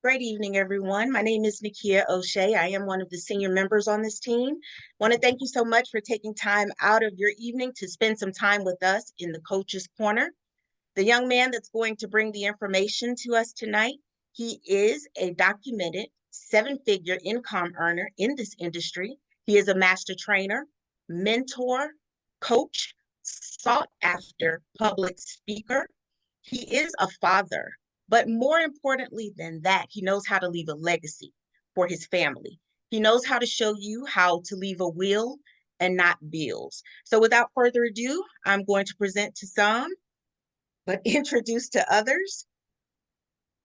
Great evening, everyone. My name is Nakia O'Shea. I am one of the senior members on this team. Want to thank you so much for taking time out of your evening to spend some time with us in the Coach's Corner. The young man that's going to bring the information to us tonight, he is a documented seven-figure income earner in this industry. He is a master trainer, mentor, coach, sought after public speaker. He is a father, but more importantly than that, he knows how to leave a legacy for his family. He knows how to show you how to leave a will and not bills. So without further ado, I'm going to present to some, but introduce to others,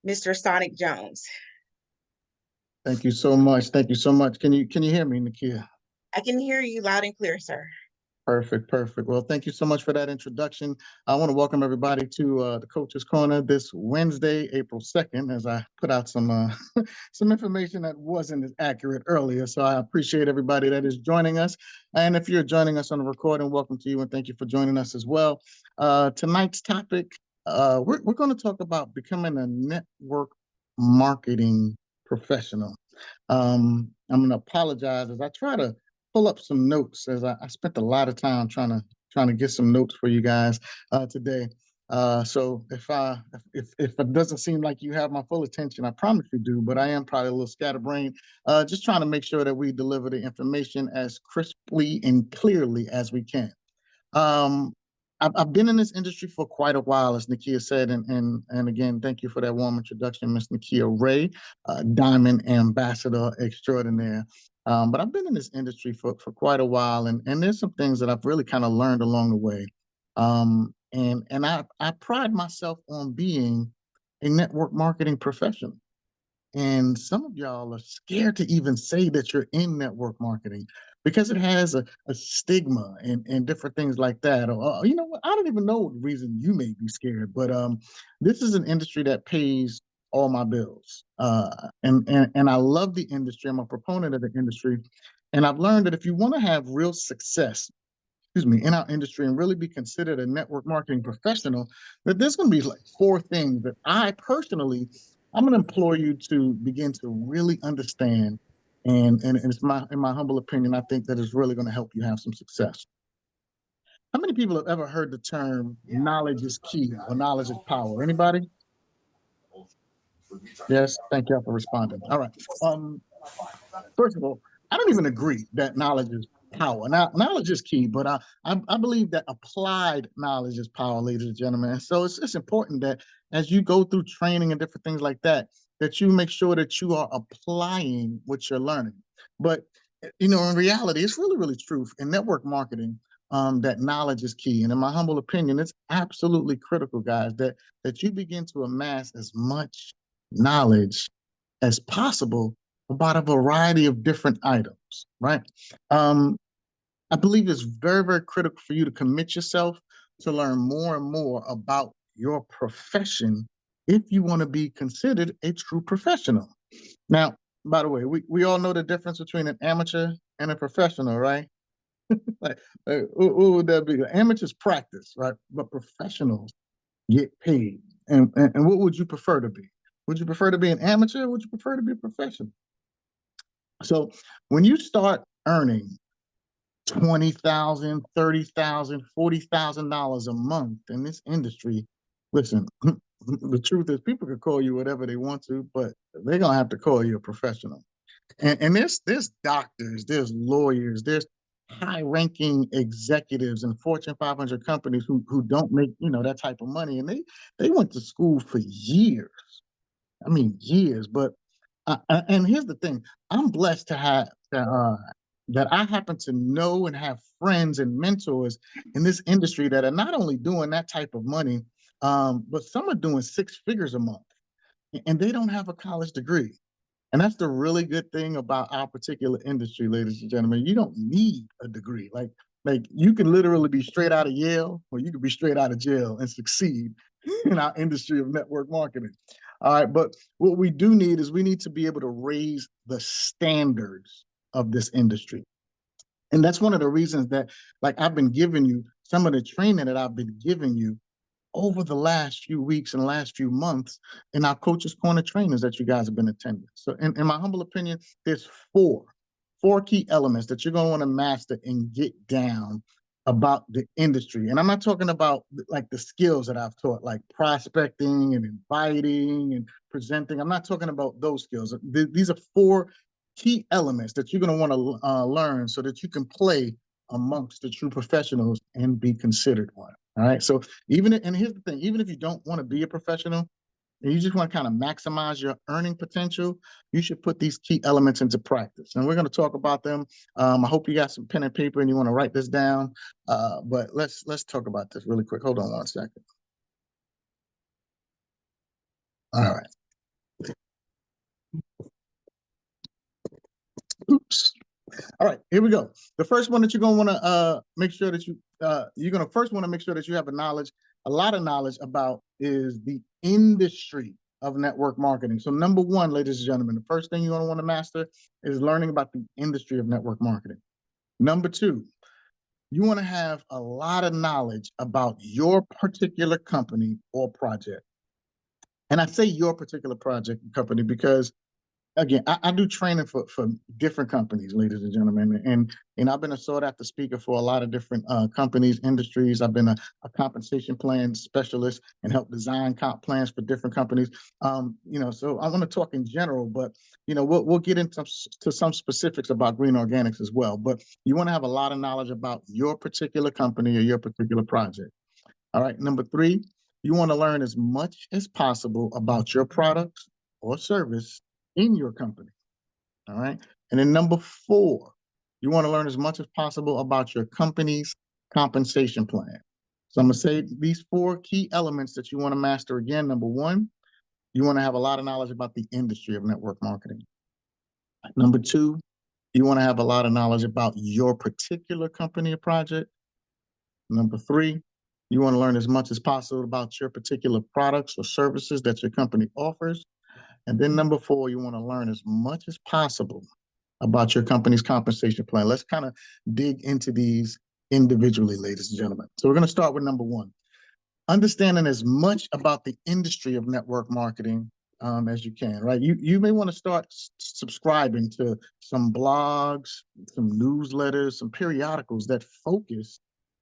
Mr. Sonic Jones. Thank you so much. Thank you so much. Can you hear me, Nakia? I can hear you loud and clear, sir. Perfect. Well, thank you so much for that introduction. I want to welcome everybody to the Coach's Corner this Wednesday, April 2nd, as I put out some some information that wasn't as accurate earlier. So I appreciate everybody that is joining us. And if you're joining us on the recording, welcome to you and thank you for joining us as well. Tonight's topic, we're going to talk about becoming a network marketing professional. I'm going to apologize as I try to pull up some notes, as I spent a lot of time trying to get some notes for you guys today. So if it doesn't seem like you have my full attention, I promise you do, but I am probably a little scatterbrained. Just trying to make sure that we deliver the information as crisply and clearly as we can. I've been in this industry for quite a while, as Nakia said, and again, thank you for that warm introduction, Miss Nakia Ray, Diamond Ambassador Extraordinaire. But I've been in this industry for quite a while, and there's some things that I've really kind of learned along the way. And I pride myself on being a network marketing professional. And some of y'all are scared to even say that you're in network marketing because it has a stigma and different things like that. Or, you know what? I don't even know the reason you may be scared, but this is an industry that pays all my bills. And I love the industry. I'm a proponent of the industry. And I've learned that if you want to have real success, in our industry and really be considered a network marketing professional, that there's going to be like four things that I'm going to implore you to begin to really understand. And it's in my humble opinion, I think that is really going to help you have some success. How many people have ever heard the term knowledge is key or knowledge is power? Anybody? Yes, thank you for responding. All right. First of all, I don't even agree that knowledge is power. Now, knowledge is key, but I believe that applied knowledge is power, ladies and gentlemen. And so it's important that as you go through training and different things like that, that you make sure that you are applying what you're learning. But, in reality, it's really true in network marketing that knowledge is key. And in my humble opinion, it's absolutely critical, guys, that you begin to amass as much knowledge as possible about a variety of different items, right? I believe it's very critical for you to commit yourself to learn more and more about your profession if you want to be considered a true professional. Now, by the way, we all know the difference between an amateur and a professional, right? Like, what would that be? Amateurs practice, right? But professionals get paid. And what would you prefer to be? Would you prefer to be an amateur or would you prefer to be a professional? So when you start earning $20,000, $30,000, $40,000 a month in this industry, listen, the truth is people can call you whatever they want to, but they're gonna have to call you a professional. And there's doctors, there's lawyers, there's high-ranking executives in Fortune 500 companies who don't make that type of money, and they went to school for years. I mean years, but and here's the thing: I'm blessed to have that I happen to know and have friends and mentors in this industry that are not only doing that type of money, but some are doing six figures a month, and they don't have a college degree. And that's the really good thing about our particular industry, ladies and gentlemen. You don't need a degree. Like you can literally be straight out of Yale, or you could be straight out of jail and succeed in our industry of network marketing. All right, but what we do need is we need to be able to raise the standards of this industry. And that's one of the reasons that, like, I've been giving you some of the training that I've been giving you over the last few weeks and last few months in our Coaches Corner trainings that you guys have been attending. So in my humble opinion, there's four key elements that you're going to want to master and get down about the industry. And I'm not talking about like the skills that I've taught, like prospecting and inviting and presenting. I'm not talking about those skills. These are four key elements that you're going to want to learn so that you can play amongst the true professionals and be considered one. All right. So and here's the thing, even if you don't want to be a professional and you just want to kind of maximize your earning potential, you should put these key elements into practice. And we're going to talk about them. I hope you got some pen and paper and you want to write this down. But let's talk about this really quick. Hold on one second. All right. Oops. All right, here we go. The first one that you're going to want to make sure that you're going to first want to make sure that you have a lot of knowledge about is the industry of network marketing. So number one, ladies and gentlemen, the first thing you're going to want to master is learning about the industry of network marketing. Number two, you want to have a lot of knowledge about your particular company or project. And I say your particular project and company because again, I do training for different companies, ladies and gentlemen, and I've been a sought after speaker for a lot of different companies, industries. I've been a compensation plan specialist and help design comp plans for different companies. So I want to talk in general, but we'll get into some specifics about green organics as well. But you want to have a lot of knowledge about your particular company or your particular project. All right. Number three, you want to learn as much as possible about your products or service in your company. All right. And then number four, you want to learn as much as possible about your company's compensation plan. So I'm going to say these four key elements that you want to master again. Number one, you want to have a lot of knowledge about the industry of network marketing. Number two, you want to have a lot of knowledge about your particular company or project. Number three, you want to learn as much as possible about your particular products or services that your company offers. And then number four, you want to learn as much as possible about your company's compensation plan. Let's kind of dig into these individually, ladies and gentlemen. So we're going to start with number one, understanding as much about the industry of network marketing as you can, right? You may want to start subscribing to some blogs, some newsletters, some periodicals that focus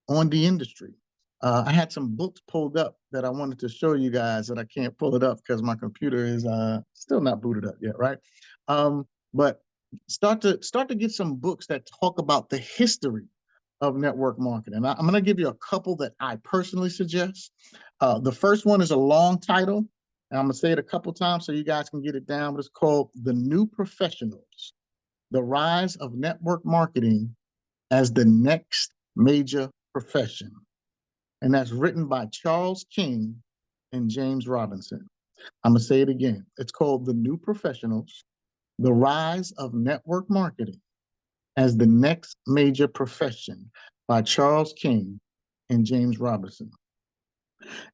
on the industry. I had some books pulled up that I wanted to show you guys that I can't pull it up because my computer is still not booted up yet, right? But start to get some books that talk about the history of network marketing. I'm going to give you a couple that I personally suggest. The first one is a long title, and I'm going to say it a couple times so you guys can get it down, but it's called The New Professionals, The Rise of Network Marketing as the Next Major Profession. And that's written by Charles King and James Robinson. I'm going to say it again. It's called The New Professionals, The Rise of Network Marketing as the Next Major Profession by Charles King and James Robinson.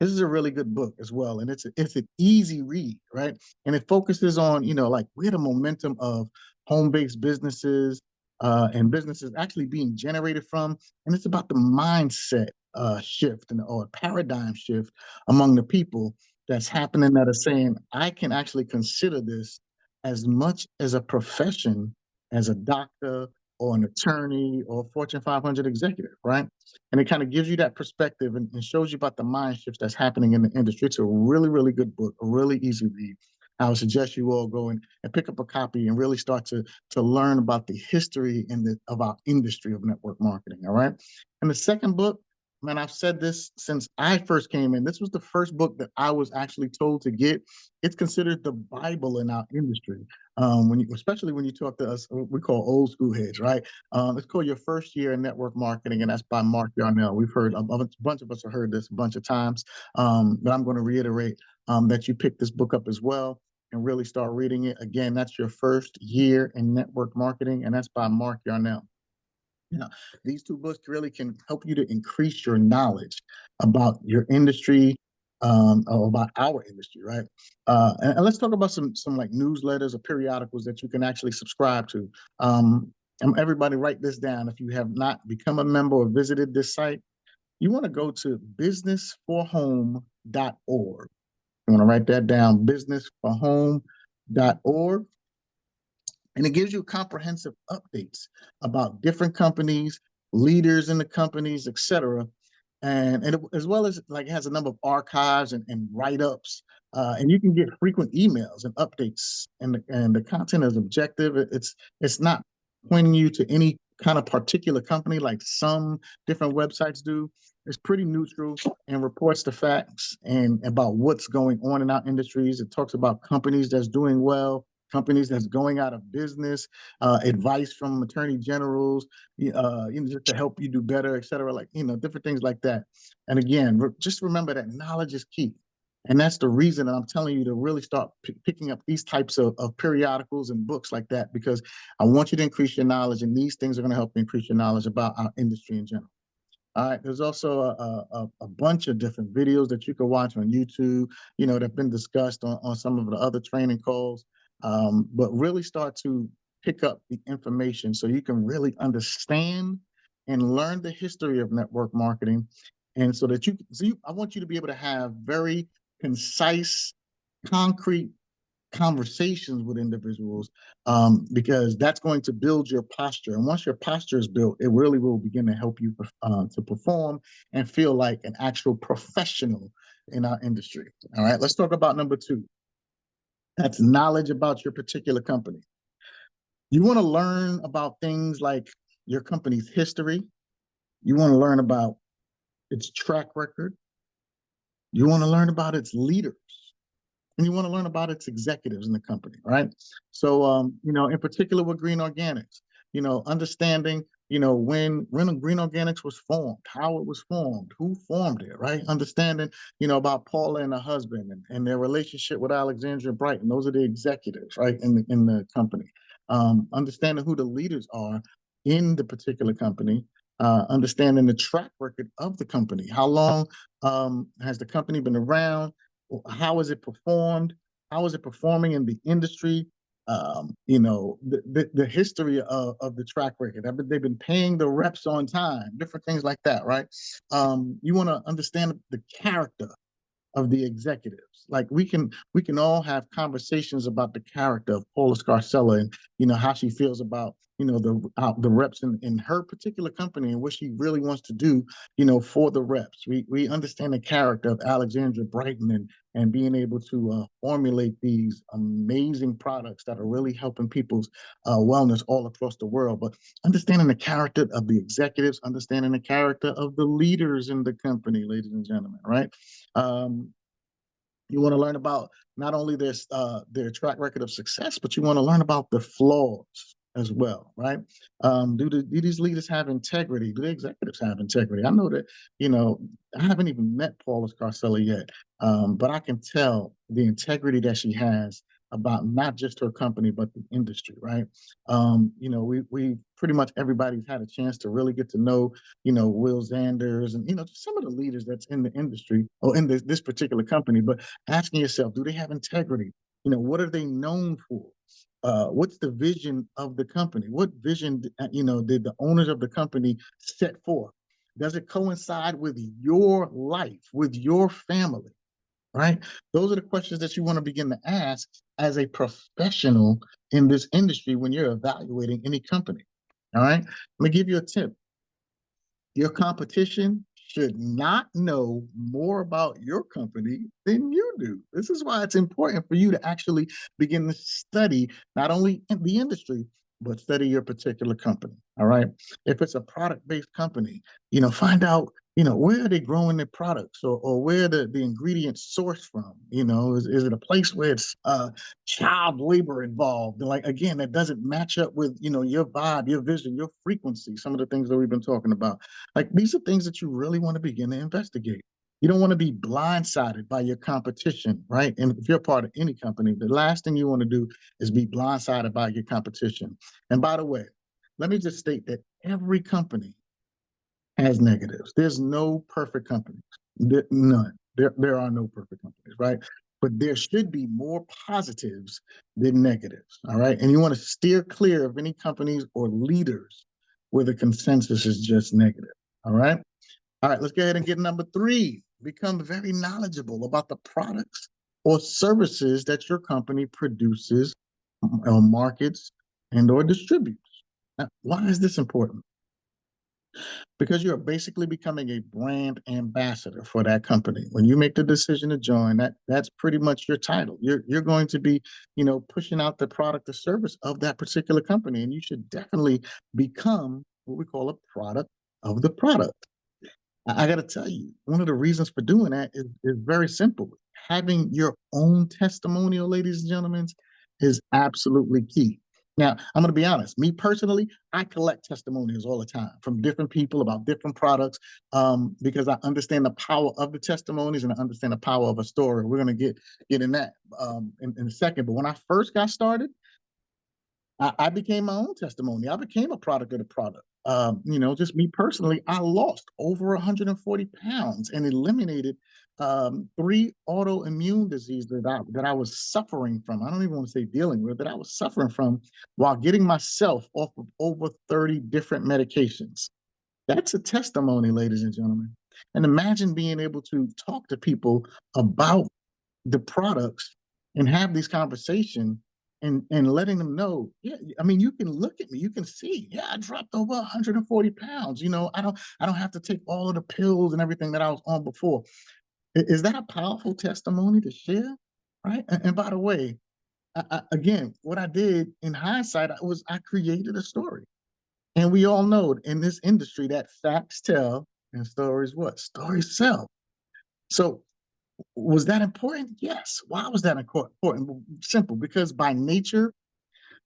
This is a really good book as well, and it's an easy read, right? And it focuses on like where the momentum of home-based businesses and businesses actually being generated from, and it's about the mindset shift or paradigm shift among the people that's happening that are saying, I can actually consider this as much as a profession as a doctor or an attorney or Fortune 500 executive, right? And it kind of gives you that perspective and shows you about the mind shifts that's happening in the industry. It's a really, really good book, a really easy read. I would suggest you all go and pick up a copy and really start to learn about the history of our industry of network marketing, all right? And the second book, man, I've said this since I first came in. This was the first book that I was actually told to get. It's considered the Bible in our industry. Especially when you talk to us, we call old school heads, right? It's called Your First Year in Network Marketing, and that's by Mark Yarnell. We've heard a bunch of us have heard this a bunch of times, but I'm going to reiterate that you pick this book up as well and really start reading it. Again, that's Your First Year in Network Marketing, and that's by Mark Yarnell. These two books really can help you to increase your knowledge about your industry, or about our industry, right? And let's talk about some like newsletters or periodicals that you can actually subscribe to. And everybody write this down. If you have not become a member or visited this site, You want to go to businessforhome.org. You want to write that down, businessforhome.org. And it gives you comprehensive updates about different companies, leaders in the companies, etc. And as well as like it has a number of archives and write-ups, and you can get frequent emails and updates. And the content is objective. It's not pointing you to any kind of particular company like some different websites do. It's pretty neutral and reports the facts and about what's going on in our industries. It talks about companies that's doing well, companies that's going out of business, advice from attorney generals, just to help you do better, et cetera, like, different things like that. And again, just remember that knowledge is key. And that's the reason that I'm telling you to really start picking up these types of periodicals and books like that, because I want you to increase your knowledge, and these things are going to help increase your knowledge about our industry in general. All right, there's also a bunch of different videos that you can watch on YouTube, that have been discussed on some of the other training calls. But really start to pick up the information so you can really understand and learn the history of network marketing. And so that I want you to be able to have very concise, concrete conversations with individuals, because that's going to build your posture. And once your posture is built, it really will begin to help you to perform and feel like an actual professional in our industry. All right, let's talk about number two. That's knowledge about your particular company. You want to learn about things like your company's history. You want to learn about its track record. You want to learn about its leaders. And you want to learn about its executives in the company, right? So, in particular with Green Organics, understanding, when Green Organics was formed, how it was formed, who formed it, right? Understanding, about Paula and her husband and their relationship with Alexandria Brighton. Those are the executives, right, in the company. Understanding who the leaders are in the particular company. Understanding the track record of the company. How long has the company been around? How is it performed? How is it performing in the industry? The history of the track record. They've been paying the reps on time, different things like that, right? You want to understand the character of the executives. Like we can all have conversations about the character of Paula Scarcella and how she feels about the reps in her particular company and what she really wants to do for the reps. We understand the character of Alexandra Brighton and being able to formulate these amazing products that are really helping people's wellness all across the world. But understanding the character of the executives, understanding the character of the leaders in the company, ladies and gentlemen, right? Um, you want to learn about not only their track record of success, but you want to learn about the flaws as well, right? Do these leaders have integrity? Do the executives have integrity? I know that, I haven't even met Paula Scarcella yet, but I can tell the integrity that she has about not just her company, but the industry, right? We pretty much everybody's had a chance to really get to know, Will Zanders and, just some of the leaders that's in the industry or in this particular company, but asking yourself, do they have integrity? What are they known for? What's the vision of the company? What vision, did the owners of the company set forth? Does it coincide with your life, with your family? Right? Those are the questions that you want to begin to ask as a professional in this industry when you're evaluating any company. All right. Let me give you a tip. Your competition should not know more about your company than you do. This is why it's important for you to actually begin to study not only in the industry, but study your particular company. All right. If it's a product-based company, find out, where are they growing their products or where the ingredients source from? Is it a place where it's child labor involved? And like, again, that doesn't match up with, your vibe, your vision, your frequency, some of the things that we've been talking about. Like these are things that you really want to begin to investigate. You don't want to be blindsided by your competition, right? And if you're part of any company, the last thing you want to do is be blindsided by your competition. And by the way, let me just state that every company has negatives. There's no perfect companies. None. There are no perfect companies, right? But there should be more positives than negatives, all right? And you want to steer clear of any companies or leaders where the consensus is just negative, all right? All right, let's go ahead and get number three. Become very knowledgeable about the products or services that your company produces, markets, and or distributes. Now, why is this important? Because you're basically becoming a brand ambassador for that company. When you make the decision to join, that's pretty much your title. You're going to be, pushing out the product or service of that particular company, and you should definitely become what we call a product of the product. I got to tell you, one of the reasons for doing that is very simple. Having your own testimonial, ladies and gentlemen, is absolutely key. Now, I'm going to be honest. Me personally, I collect testimonials all the time from different people about different products, because I understand the power of the testimonies and I understand the power of a story. We're going to get in that in a second. But when I first got started, I became my own testimony. I became a product of the product. Just me personally, I lost over 140 pounds and eliminated three autoimmune diseases that I was suffering from. I don't even want to say dealing with, that I was suffering from while getting myself off of over 30 different medications. That's a testimony, ladies and gentlemen. And imagine being able to talk to people about the products and have these conversations and letting them know, yeah, I mean, you can look at me, you can see, yeah, I dropped over 140 pounds. I don't have to take all of the pills and everything that I was on before. Is that a powerful testimony to share? Right. And by the way, again, what I did in hindsight, I created a story. And we all know in this industry that facts tell and stories what? Stories sell. So was that important? Yes. Why was that important? Simple, because by nature,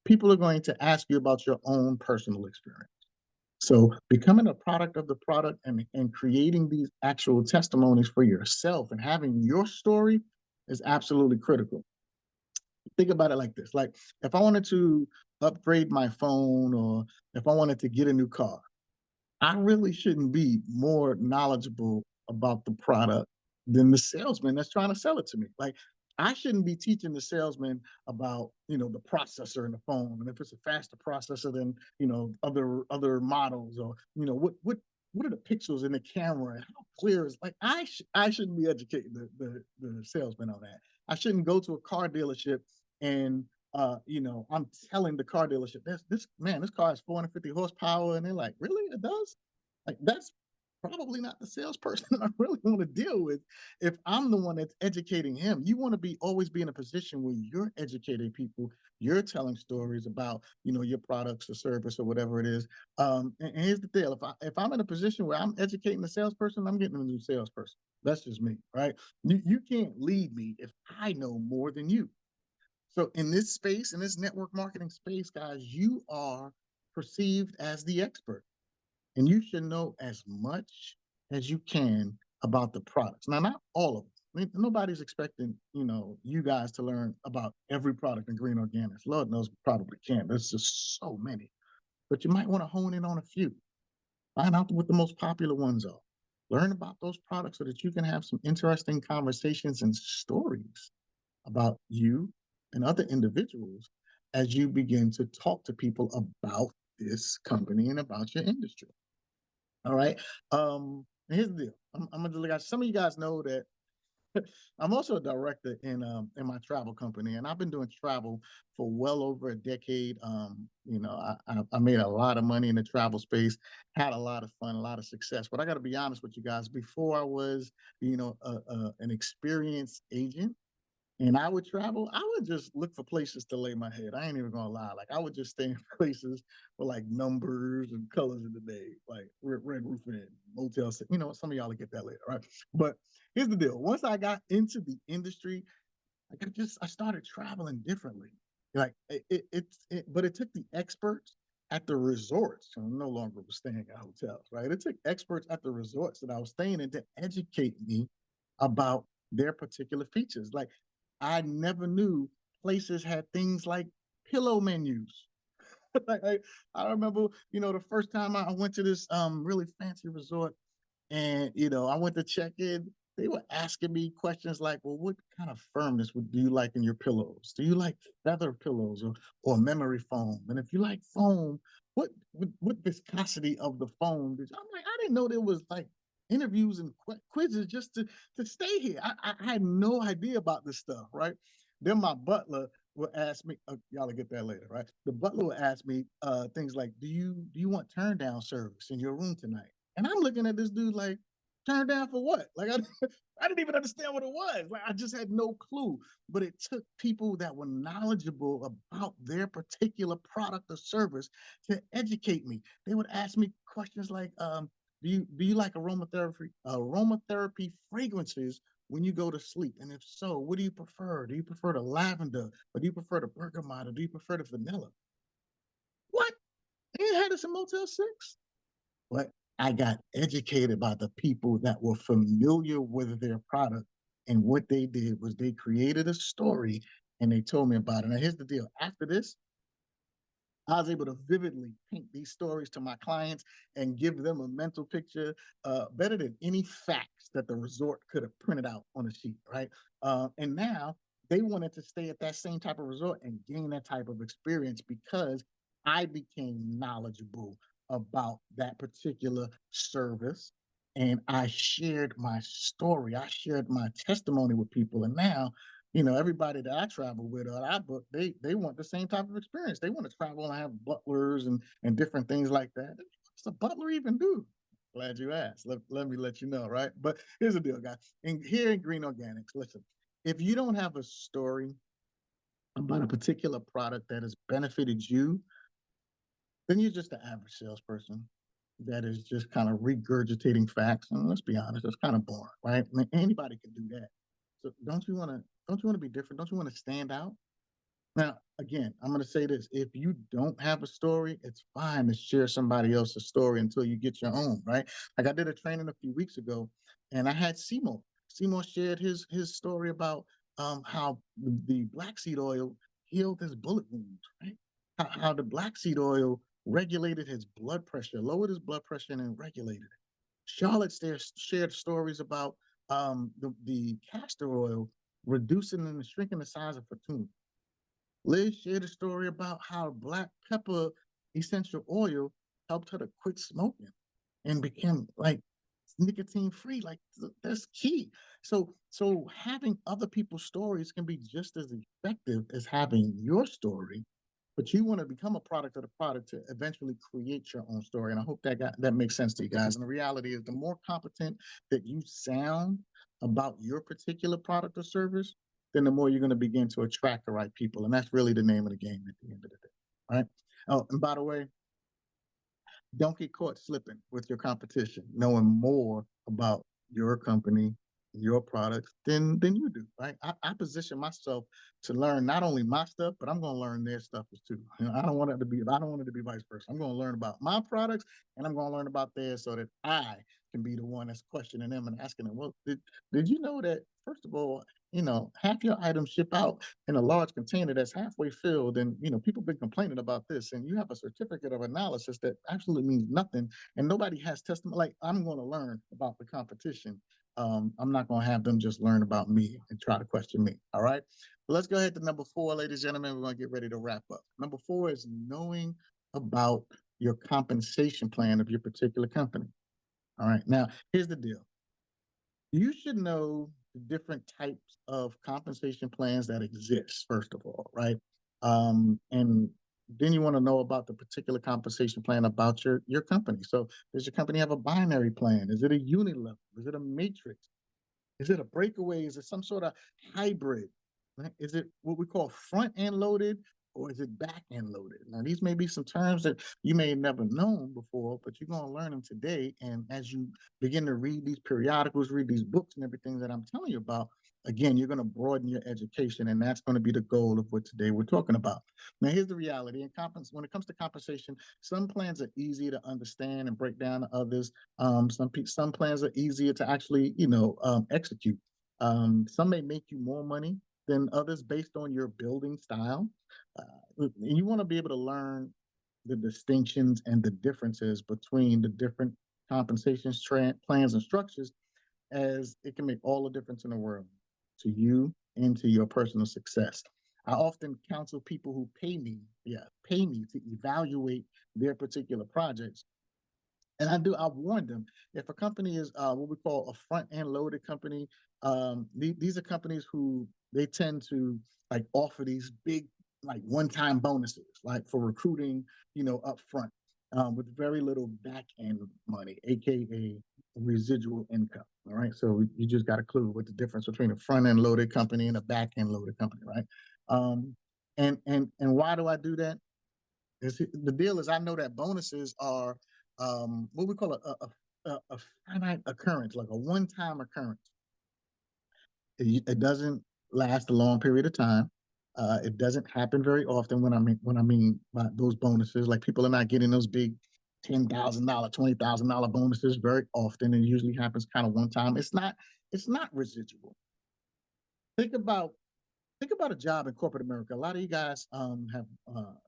people are going to ask you about your own personal experience. So becoming a product of the product and creating these actual testimonies for yourself and having your story is absolutely critical. Think about it like this. Like if I wanted to upgrade my phone or if I wanted to get a new car, I really shouldn't be more knowledgeable about the product than the salesman that's trying to sell it to me. Like, I shouldn't be teaching the salesman about, the processor in the phone, and if it's a faster processor than, other models, or what are the pixels in the camera and how clear is, like, I shouldn't be educating the salesman on that. I shouldn't go to a car dealership and I'm telling the car dealership, this car has 450 horsepower, and they're like, really, it does? Like, that's probably not the salesperson I really want to deal with if I'm the one that's educating him. You want to always be in a position where you're educating people, you're telling stories about, your products or service or whatever it is. And here's the deal: if I'm in a position where I'm educating the salesperson, I'm getting a new salesperson. That's just me, right? You can't lead me if I know more than you. So in this space, in this network marketing space, guys, you are perceived as the expert, and you should know as much as you can about the products. Now, not all of them. I mean, nobody's expecting, you guys to learn about every product in green organics. Lord knows we probably can. There's just so many. But you might want to hone in on a few. Find out what the most popular ones are. Learn about those products so that you can have some interesting conversations and stories about you and other individuals as you begin to talk to people about this company and about your industry. All right. Here's the deal. I'm gonna let some of you guys know that I'm also a director in my travel company, and I've been doing travel for well over a decade. I made a lot of money in the travel space, had a lot of fun, a lot of success. But I got to be honest with you guys. Before I was, an experienced agent, and I would travel, I would just look for places to lay my head. I ain't even gonna lie. Like, I would just stay in places with like numbers and colors of the day, like Red Roof Inn, Motel. Some of y'all will get that later, right? But here's the deal. Once I got into the industry, like I started traveling differently. Like but it took the experts at the resorts. So I no longer was staying at hotels, right? It took experts at the resorts that I was staying in to educate me about their particular features. Like, I never knew places had things like pillow menus. like, I remember, the first time I went to this really fancy resort, and I went to check in. They were asking me questions like, "Well, what kind of firmness do you like in your pillows? Do you like feather pillows or memory foam? And if you like foam, what viscosity of the foam?" I'm like, I didn't know there was like interviews and quizzes just to stay here. I had no idea about this stuff, right? Then my butler will ask me, y'all will get that later, right? The butler will ask me things like, do you want turn down service in your room tonight? And I'm looking at this dude like, turn down for what? Like I didn't even understand what it was. Like I just had no clue. But it took people that were knowledgeable about their particular product or service to educate me. They would ask me questions like, do you like aromatherapy fragrances when you go to sleep? And if so, what do you prefer? Do you prefer the lavender, or do you prefer the bergamot, or do you prefer the vanilla? What? You had this in Motel 6? But I got educated by the people that were familiar with their product. And what they did was they created a story and they told me about it. Now, here's the deal. After this, I was able to vividly paint these stories to my clients and give them a mental picture better than any facts that the resort could have printed out on a sheet, right? And now they wanted to stay at that same type of resort and gain that type of experience because I became knowledgeable about that particular service. And I shared my story. I shared my testimony with people. And now everybody that I travel with or I book, they want the same type of experience. They want to travel and have butlers and different things like that. What's a butler even do? Glad you asked. Let me let you know, right? But here's the deal, guys. And here in Green Organics, listen, if you don't have a story about a particular product that has benefited you, then you're just the average salesperson that is just kind of regurgitating facts. And let's be honest, it's kind of boring, right? I mean, anybody can do that. So don't you want to be different? Don't you want to stand out? Now, again, I'm going to say this. If you don't have a story, it's fine to share somebody else's story until you get your own, right? Like I did a training a few weeks ago and I had Seymour. Seymour shared his story about how the black seed oil healed his bullet wounds, right? How the black seed oil regulated his blood pressure, lowered his blood pressure, and regulated it. Charlotte shared stories about the castor oil reducing and shrinking the size of her tumor. Liz shared a story about how black pepper essential oil helped her to quit smoking and became like nicotine free. Like that's key. So having other people's stories can be just as effective as having your story, but you want to become a product of the product to eventually create your own story. And I hope that makes sense to you guys. And the reality is the more competent that you sound about your particular product or service, then the more you're going to begin to attract the right people. And that's really the name of the game at the end of the day. Right. Oh, and by the way, don't get caught slipping with your competition, knowing more about your company, your products than you do, right? I position myself to learn not only my stuff, but I'm going to learn their stuff too. I don't want it to be vice versa. I'm going to learn about my products and I'm going to learn about theirs so that I can be the one that's questioning them and asking them, well, did you know that, first of all, half your items ship out in a large container that's halfway filled, and people been complaining about this, and you have a certificate of analysis that absolutely means nothing, and nobody has testimony. Like, I'm going to learn about the competition. I'm not going to have them just learn about me and try to question me. All right. Well, let's go ahead to number 4, ladies and gentlemen. We're going to get ready to wrap up. Number 4 is knowing about your compensation plan of your particular company. All right. Now, here's the deal. You should know the different types of compensation plans that exist, first of all, right? And then you want to know about the particular compensation plan about your company. So does your company have a binary plan? Is it a unit level? Is it a matrix? Is it a breakaway? Is it some sort of hybrid? Right? Is it what we call front end loaded or is it back end loaded? Now, these may be some terms that you may have never known before, but you're going to learn them today. And as you begin to read these periodicals, read these books and everything that I'm telling you about, again, you're going to broaden your education. And that's going to be the goal of what today we're talking about. Now, here's the reality. When it comes to compensation, some plans are easy to understand and break down to others. Some plans are easier to actually, execute. Some may make you more money than others based on your building style. And you want to be able to learn the distinctions and the differences between the different compensations, plans, and structures, as it can make all the difference in the world to you and to your personal success. I often counsel people who pay me to evaluate their particular projects And I warned them, if a company is what we call a front end loaded company, these are companies who they tend to like offer these big like one time bonuses, like for recruiting, up front, with very little back end money, aka residual income. All right, so you just got a clue what the difference between a front end loaded company and a back end loaded company, right? Um, and why do I do that? The deal is I know that bonuses are what we call a finite occurrence, like a one-time occurrence. It doesn't last a long period of time. It doesn't happen very often. When I mean by those bonuses, like people are not getting those big $10,000, $20,000 bonuses very often. It usually happens kind of one time. It's not residual. Think about think about a job in corporate America. A lot of you guys have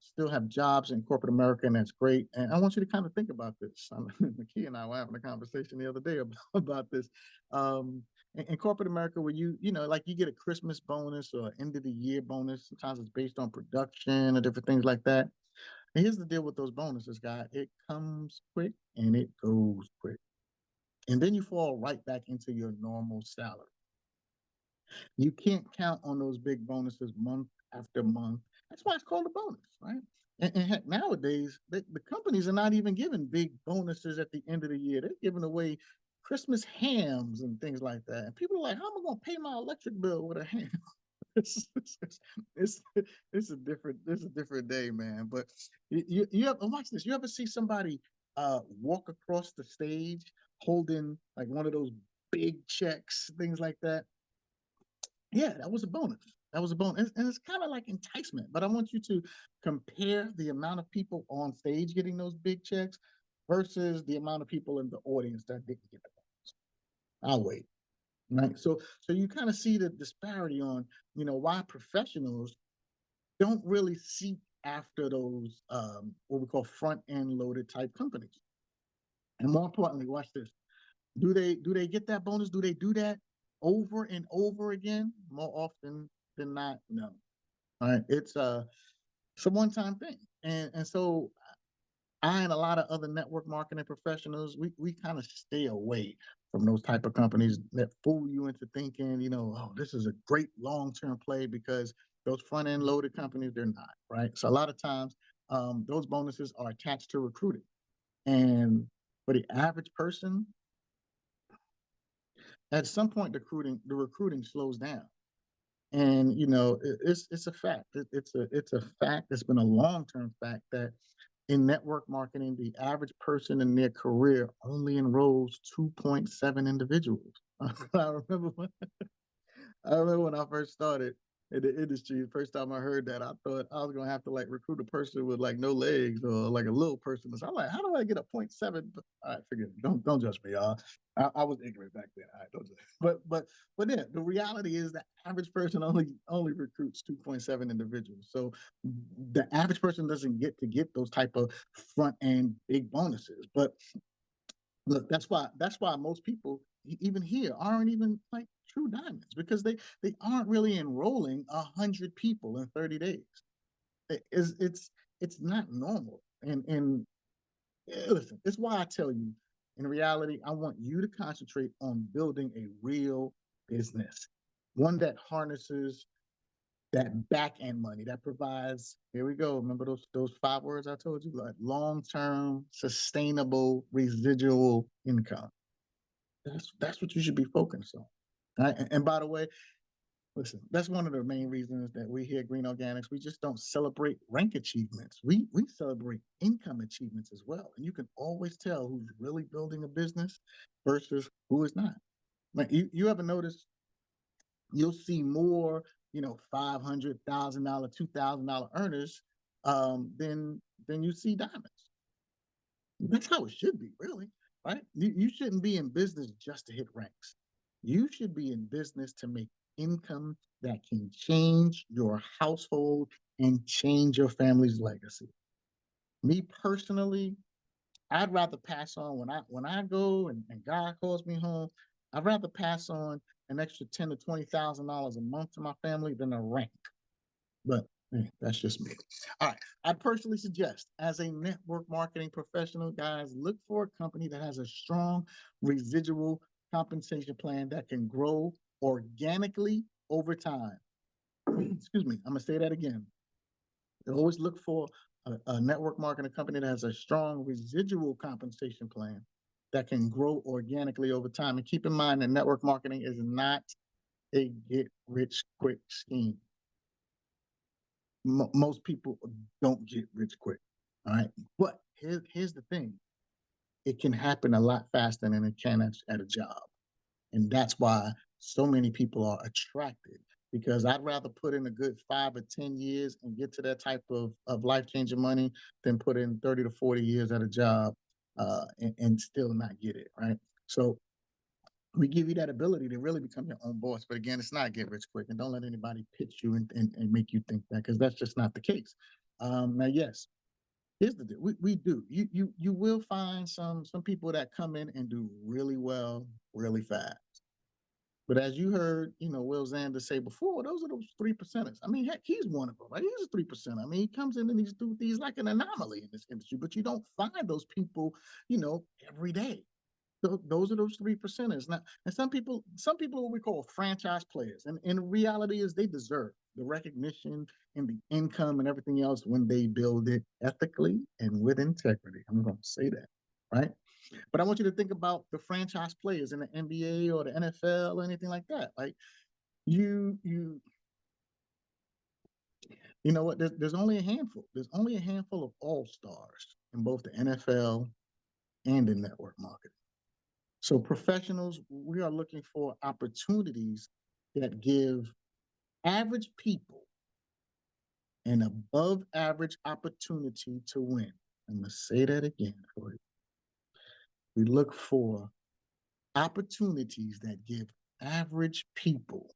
still have jobs in corporate America, and that's great. And I want you to kind of think about this. Nikki and I were having a conversation the other day about this. In corporate America, where like you get a Christmas bonus or end of the year bonus. Sometimes it's based on production or different things like that. And here's the deal with those bonuses, guy. It comes quick and it goes quick, and then you fall right back into your normal salary. You can't count on those big bonuses month after month. That's why it's called a bonus, right? And heck, nowadays, the companies are not even giving big bonuses at the end of the year. They're giving away Christmas hams and things like that. And people are like, how am I going to pay my electric bill with a ham? it's, it's, it's a different day, man. But you have watch this. You ever see somebody walk across the stage holding like one of those big checks, things like that? Yeah, that was a bonus. That was a bonus. And it's kind of like enticement. But I want you to compare the amount of people on stage getting those big checks versus the amount of people in the audience that didn't get the bonus. I'll wait. Right. So you kind of see the disparity on, why professionals don't really seek after those what we call front end loaded type companies. And more importantly, watch this. Do they get that bonus? Do they do that over and over again? More often than not, no. All right, it's a one time thing, and so I and a lot of other network marketing professionals, we kind of stay away from those type of companies that fool you into thinking, oh, this is a great long term play, because those front end loaded companies, they're not, right? So a lot of times, those bonuses are attached to recruiting, and for the average person, at some point the recruiting slows down. And it's a fact. It's a fact. It's been a long-term fact that in network marketing, the average person in their career only enrolls 2.7 individuals. I remember when I remember when I first started in the industry. The first time I heard that, I thought I was gonna have to like recruit a person with like no legs or like a little person. So I'm like, how do I get a 0.7? All right, forget it. Don't judge me, y'all. I was ignorant back then. All right, don't judge. But then the reality is the average person only recruits 2.7 individuals. So the average person doesn't get those type of front end big bonuses. But look, that's why most people even here aren't even like true diamonds, because they aren't really enrolling 100 people in 30 days. It's not normal. And listen, it's why I tell you, in reality, I want you to concentrate on building a real business, one that harnesses that back end money, that provides, here we go, remember those five words I told you, like long-term sustainable residual income. That's what you should be focused on. Right? And by the way, listen, that's one of the main reasons that we here at Green Organics, we just don't celebrate rank achievements. We celebrate income achievements as well. And you can always tell who's really building a business versus who is not. Like you ever notice you'll see more, $500,000, $2,000 earners than you see diamonds. That's how it should be, really, right? You shouldn't be in business just to hit ranks. You should be in business to make income that can change your household and change your family's legacy. Me personally, I'd rather pass on when I go and God calls me home. I'd rather pass on an extra $10,000 to $20,000 a month to my family than a rank. But That's just me. All right. I personally suggest, as a network marketing professional, guys, look for a company that has a strong residual compensation plan that can grow organically over time. Excuse me. I'm going to say that again. Always look for a network marketing company that has a strong residual compensation plan that can grow organically over time. And keep in mind that network marketing is not a get rich quick scheme. Most people don't get rich quick. All right. But here's the thing, it can happen a lot faster than it can at a job. And that's why so many people are attracted, because I'd rather put in a good 5 or 10 years and get to that type of life-changing money than put in 30 to 40 years at a job and still not get it, right? So we give you that ability to really become your own boss. But again, it's not get rich quick. And don't let anybody pitch you and make you think that, because that's just not the case. Now, yes, here's the deal. We do. You will find some people that come in and do really well, really fast. But as you heard, Will Zander say before, those are those 3%ers. I mean, heck, he's one of them, right? He's a 3%. I mean, he comes in and he's like an anomaly in this industry, but you don't find those people, every day. Those are those 3%ers. Now, and some people are what we call franchise players. And the reality is they deserve the recognition and the income and everything else when they build it ethically and with integrity. I'm going to say that, right? But I want you to think about the franchise players in the NBA or the NFL or anything like that. Like you know what? There's only a handful. There's only a handful of all-stars in both the NFL and in network marketing. So professionals, we are looking for opportunities that give average people an above average opportunity to win. I'm going to say that again for you. We look for opportunities that give average people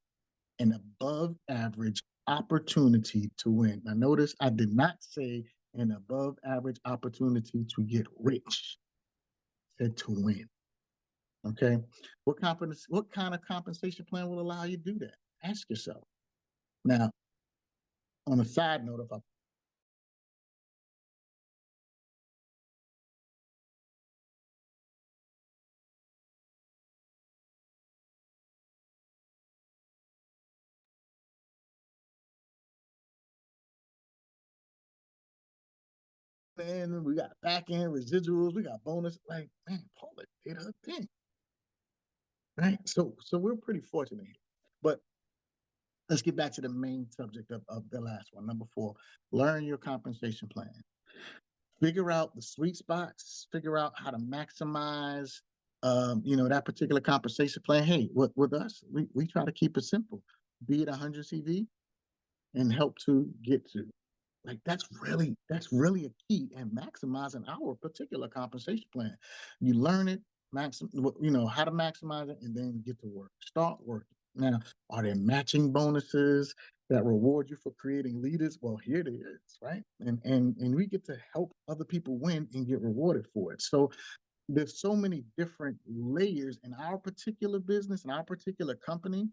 an above average opportunity to win. Now, notice I did not say an above average opportunity to get rich. I said to win. Okay. What kind of compensation plan will allow you to do that? Ask yourself. Now, on a side note, if I we got back end residuals, we got bonus. Like, man, Paula did her thing, right? So we're pretty fortunate here. But let's get back to the main subject of the last one. Number 4, learn your compensation plan. Figure out the sweet spots, figure out how to maximize that particular compensation plan. Hey, with us, we try to keep it simple. Be it 100 CV and help to get to. Like that's really a key in maximizing our particular compensation plan. You learn it, how to maximize it, and then get to work. Start working. Now, are there matching bonuses that reward you for creating leaders? Well, here it is, right? And we get to help other people win and get rewarded for it. So there's so many different layers in our particular business and our particular company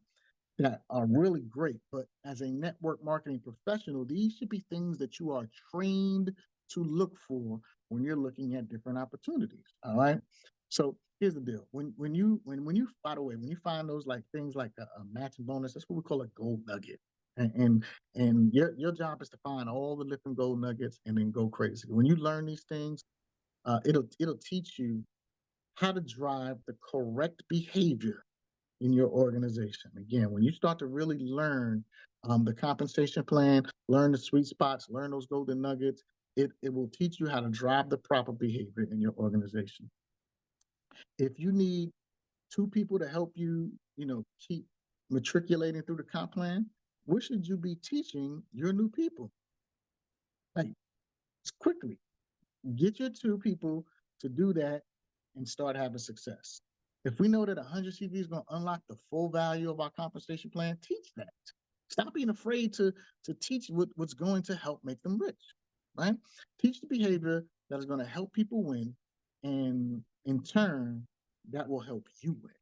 that are really great. But as a network marketing professional, these should be things that you are trained to look for when you're looking at different opportunities. All right. So here's the deal. When you by the way, when you find those like things like a matching bonus, that's what we call a gold nugget. And your job is to find all the different gold nuggets and then go crazy. When you learn these things, it'll teach you how to drive the correct behavior in your organization. Again, when you start to really learn the compensation plan, learn the sweet spots, learn those golden nuggets, it will teach you how to drive the proper behavior in your organization. If you need 2 people to help you, keep matriculating through the comp plan, what should you be teaching your new people? Like, quickly, get your 2 people to do that and start having success. If we know that 100 CV is going to unlock the full value of our compensation plan, teach that. Stop being afraid to teach what's going to help make them rich, right? Teach the behavior that is going to help people win, and in turn, that will help you win.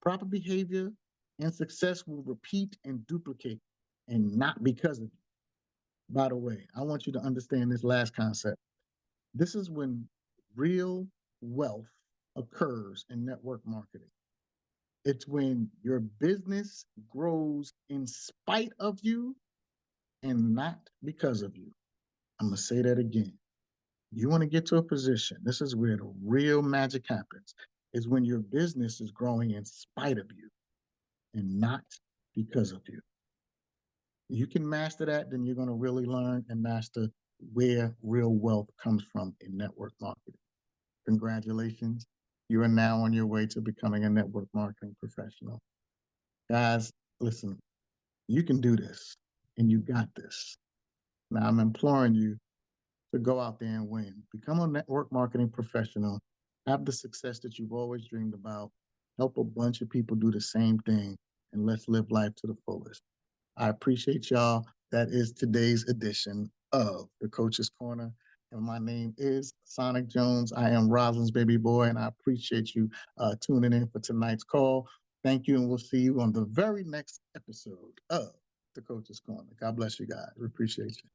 Proper behavior and success will repeat and duplicate, and not because of you. By the way, I want you to understand this last concept. This is when real wealth occurs in network marketing. It's when your business grows in spite of you and not because of you. I'm going to say that again. You want to get to a position, this is where the real magic happens, is when your business is growing in spite of you and not because of you. You can master that, then you're going to really learn and master where real wealth comes from in network marketing. Congratulations. You are now on your way to becoming a network marketing professional. Guys, listen, you can do this and you got this. Now, I'm imploring you to go out there and win. Become a network marketing professional. Have the success that you've always dreamed about. Help a bunch of people do the same thing, and let's live life to the fullest. I appreciate y'all. That is today's edition of the Coach's Corner. And my name is Sonic Jones. I am Rosalind's baby boy, and I appreciate you tuning in for tonight's call. Thank you, and we'll see you on the very next episode of the Coach's Corner. God bless you guys. We appreciate you.